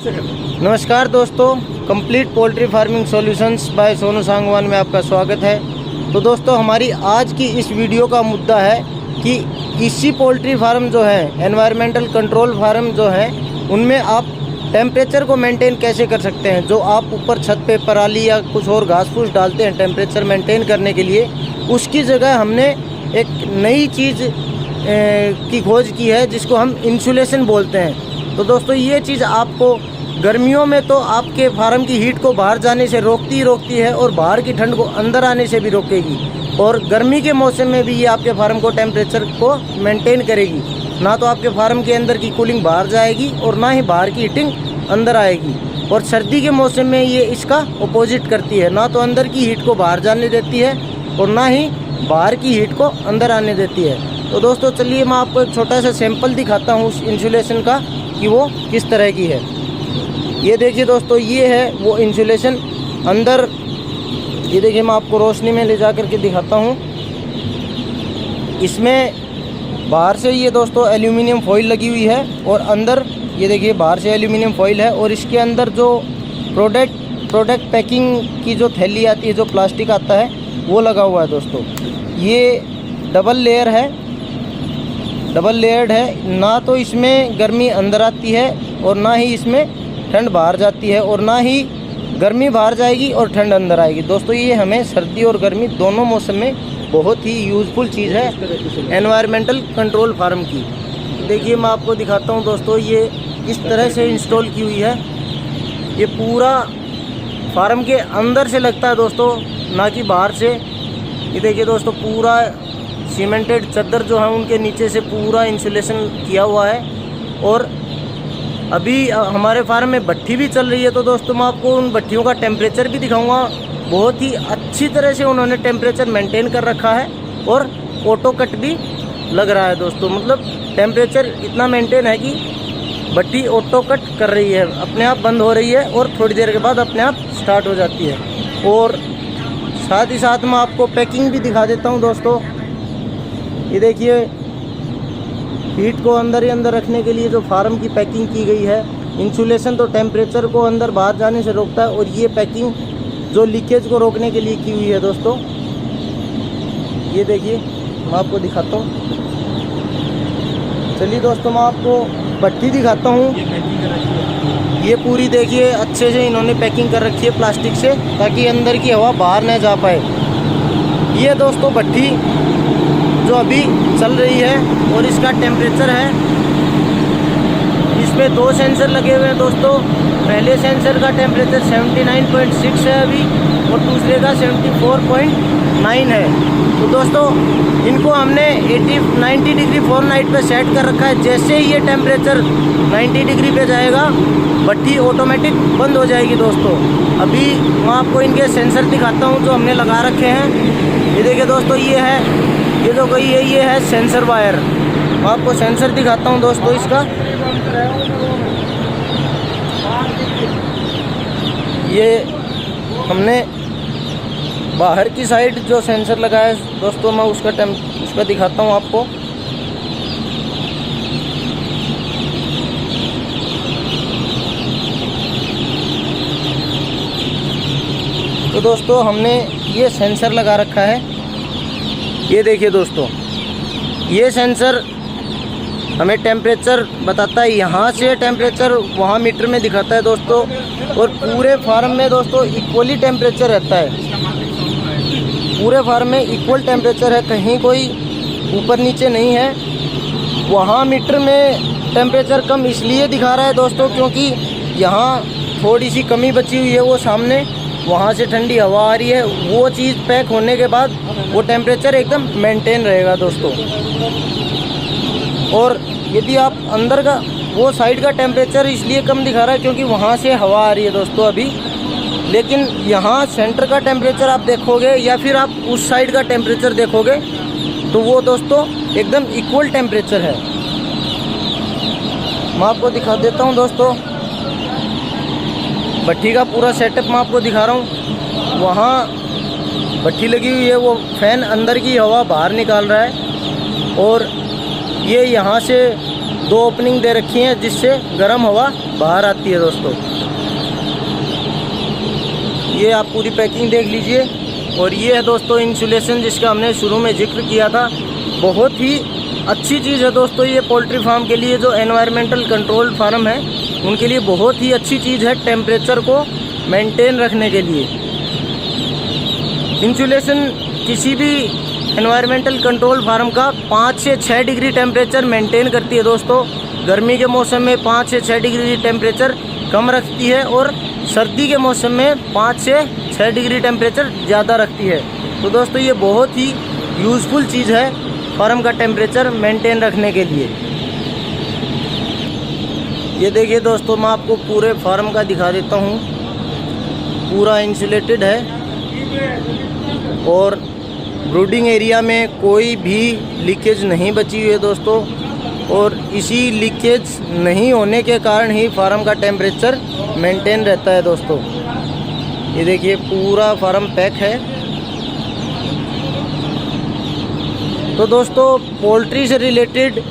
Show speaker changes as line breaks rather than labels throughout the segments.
नमस्कार दोस्तों, complete poultry farming solutions by Sonu Sangwan में आपका स्वागत है। तो दोस्तों, हमारी आज की इस वीडियो का मुद्दा है कि इसी पोल्ट्री फार्म जो है, एनवायरमेंटल कंट्रोल फार्म जो है, उनमें आप टेम्परेचर को मेंटेन कैसे कर सकते हैं। जो आप ऊपर छत पे पराली या कुछ और घास फूस डालते हैं टेम्परेचर मेंटेन करने के लिए, उसकी जगह हमने एक नई चीज़ की खोज की है जिसको हम इंसुलेशन बोलते हैं। तो दोस्तों, ये चीज़ आपको गर्मियों में तो आपके फार्म की हीट को बाहर जाने से रोकती है और बाहर की ठंड को अंदर आने से भी रोकेगी, और गर्मी के मौसम में भी ये आपके फार्म को टेम्परेचर को मेंटेन करेगी। ना तो आपके फार्म के अंदर की कूलिंग बाहर जाएगी और ना ही बाहर की हीटिंग अंदर आएगी। और सर्दी के मौसम में ये इसका अपोजिट करती है, ना तो अंदर की हीट को बाहर जाने देती है और ना ही बाहर की हीट को अंदर आने देती है। तो दोस्तों, चलिए मैं आपको एक छोटा सा सैंपल दिखाता हूँ उस इंसुलेशन का कि वो किस तरह की है। ये देखिए दोस्तों, ये है वो इंसुलेशन अंदर। ये देखिए, मैं आपको रोशनी में ले जा कर के दिखाता हूँ। इसमें बाहर से ये दोस्तों एल्यूमिनियम फॉइल लगी हुई है और अंदर ये देखिए बाहर से एल्यूमिनियम फॉइल है, और इसके अंदर जो प्रोडक्ट पैकिंग की जो थैली आती है, जो प्लास्टिक आता है, वो लगा हुआ है दोस्तों। ये डबल लेयर्ड है। ना तो इसमें गर्मी अंदर आती है और ना ही इसमें ठंड बाहर जाती है, और ना ही गर्मी बाहर जाएगी और ठंड अंदर आएगी। दोस्तों, ये हमें सर्दी और गर्मी दोनों मौसम में बहुत ही यूज़फुल चीज़ है एनवायरमेंटल कंट्रोल फार्म की। देखिए, मैं आपको दिखाता हूँ दोस्तों, ये इस तरह से इंस्टॉल की हुई है। ये पूरा फार्म के अंदर से लगता है दोस्तों, ना कि बाहर से। ये देखिए दोस्तों, पूरा सीमेंटेड चादर जो है उनके नीचे से पूरा इंसुलेशन किया हुआ है। और अभी हमारे फार्म में भट्ठी भी चल रही है। तो दोस्तों, मैं आपको उन भट्टियों का टेम्परेचर भी दिखाऊंगा। बहुत ही अच्छी तरह से उन्होंने टेम्परेचर मेंटेन कर रखा है और ऑटो कट भी लग रहा है दोस्तों। मतलब टेम्परेचर इतना मेंटेन है कि भट्टी ऑटो कट कर रही है, अपने आप बंद हो रही है और थोड़ी देर के बाद अपने आप स्टार्ट हो जाती है। और साथ ही साथ मैं आपको पैकिंग भी दिखा देता हूँ दोस्तों। ये देखिए, हीट को अंदर ही अंदर रखने के लिए जो फार्म की पैकिंग की गई है। इंसुलेशन तो टेम्परेचर को अंदर बाहर जाने से रोकता है, और ये पैकिंग जो लीकेज को रोकने के लिए की हुई है दोस्तों। ये देखिए, मैं आपको दिखाता हूँ। चलिए दोस्तों, मैं आपको भट्टी दिखाता हूँ। ये पूरी देखिए अच्छे से इन्होंने पैकिंग कर रखी है प्लास्टिक से, ताकि अंदर की हवा बाहर न जा पाए। ये दोस्तों भट्टी जो अभी चल रही है और इसका टेम्परेचर है, इसमें 2 सेंसर लगे हुए हैं दोस्तों। पहले सेंसर का टेम्परेचर 79.6 है अभी, और दूसरे का 74.9 है। तो दोस्तों, इनको हमने 90 डिग्री फ़ारेनहाइट पे सेट कर रखा है। जैसे ही ये टेम्परेचर 90 डिग्री पे जाएगा, भट्टी ऑटोमेटिक बंद हो जाएगी दोस्तों। अभी मैं आपको इनके सेंसर दिखाता हूँ जो हमने लगा रखे हैं। ये देखिए दोस्तों, ये है, ये जो गई है, ये है सेंसर वायर। मैं आपको सेंसर दिखाता हूँ दोस्तों इसका। ये हमने बाहर की साइड जो सेंसर लगाया है दोस्तों, मैं उसका दिखाता हूँ आपको। तो दोस्तों, हमने ये सेंसर लगा रखा है। ये देखिए दोस्तों, ये सेंसर हमें टेम्परेचर बताता है। यहाँ से टेम्परेचर वहाँ मीटर में दिखाता है दोस्तों, और पूरे फार्म में दोस्तों इक्वली टेम्परेचर रहता है। पूरे फार्म में इक्वल टेम्परेचर है, कहीं कोई ऊपर नीचे नहीं है। वहाँ मीटर में टेम्परेचर कम इसलिए दिखा रहा है दोस्तों, क्योंकि यहाँ थोड़ी सी कमी बची हुई है। वो सामने वहाँ से ठंडी हवा आ रही है, वो चीज़ पैक होने के बाद वो टेम्परेचर एकदम मेंटेन रहेगा दोस्तों। और यदि आप अंदर का वो साइड का टेम्परेचर इसलिए कम दिखा रहा है क्योंकि वहाँ से हवा आ रही है दोस्तों अभी। लेकिन यहाँ सेंटर का टेम्परेचर आप देखोगे या फिर आप उस साइड का टेम्परेचर देखोगे, तो वो दोस्तों एकदम इक्वल टेम्परेचर है। मैं आपको दिखा देता हूँ दोस्तों, भट्टी का पूरा सेटअप मैं आपको दिखा रहा हूँ। वहाँ भट्टी लगी हुई है, वो फैन अंदर की हवा बाहर निकाल रहा है, और ये यहाँ से 2 ओपनिंग दे रखी हैं जिससे गर्म हवा बाहर आती है दोस्तों। ये आप पूरी पैकिंग देख लीजिए। और ये है दोस्तों इंसुलेशन, जिसका हमने शुरू में जिक्र किया था। बहुत ही अच्छी चीज़ है दोस्तों ये पोल्ट्री फार्म के लिए, जो एनवायरमेंटल कंट्रोल फार्म है उनके लिए बहुत ही अच्छी चीज़ है टेम्परेचर को मेंटेन रखने के लिए। इंसुलेशन किसी भी एनवायरमेंटल कंट्रोल फार्म का 5 से 6 डिग्री टेम्परेचर मेंटेन करती है दोस्तों। गर्मी के मौसम में 5 से 6 डिग्री टेम्परेचर कम रखती है और सर्दी के मौसम में 5 से 6 डिग्री टेम्परेचर ज़्यादा रखती है। तो दोस्तों ये बहुत ही यूज़फुल चीज़ है फार्म का टेम्परेचर मेंटेन रखने के लिए। ये देखिए दोस्तों, मैं आपको पूरे फार्म का दिखा देता हूँ। पूरा इंसुलेटेड है और ब्रूडिंग एरिया में कोई भी लीकेज नहीं बची हुई है दोस्तों। और इसी लीकेज नहीं होने के कारण ही फार्म का टेम्परेचर मेंटेन रहता है दोस्तों। ये देखिए पूरा फार्म पैक है। तो दोस्तों पोल्ट्री से रिलेटेड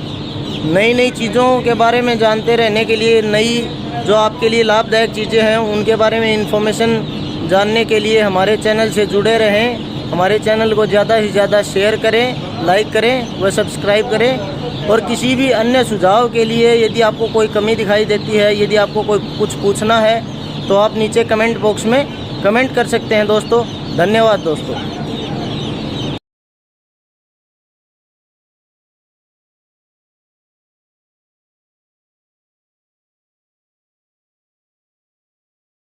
नई नई चीज़ों के बारे में जानते रहने के लिए, नई जो आपके लिए लाभदायक चीज़ें हैं उनके बारे में इंफॉर्मेशन जानने के लिए हमारे चैनल से जुड़े रहें। हमारे चैनल को ज़्यादा से ज़्यादा शेयर करें, लाइक करें व सब्सक्राइब करें। और किसी भी अन्य सुझाव के लिए यदि आपको कोई कमी दिखाई देती है, यदि आपको कोई कुछ पूछना है तो आप नीचे कमेंट बॉक्स में कमेंट कर सकते हैं दोस्तों। धन्यवाद दोस्तों।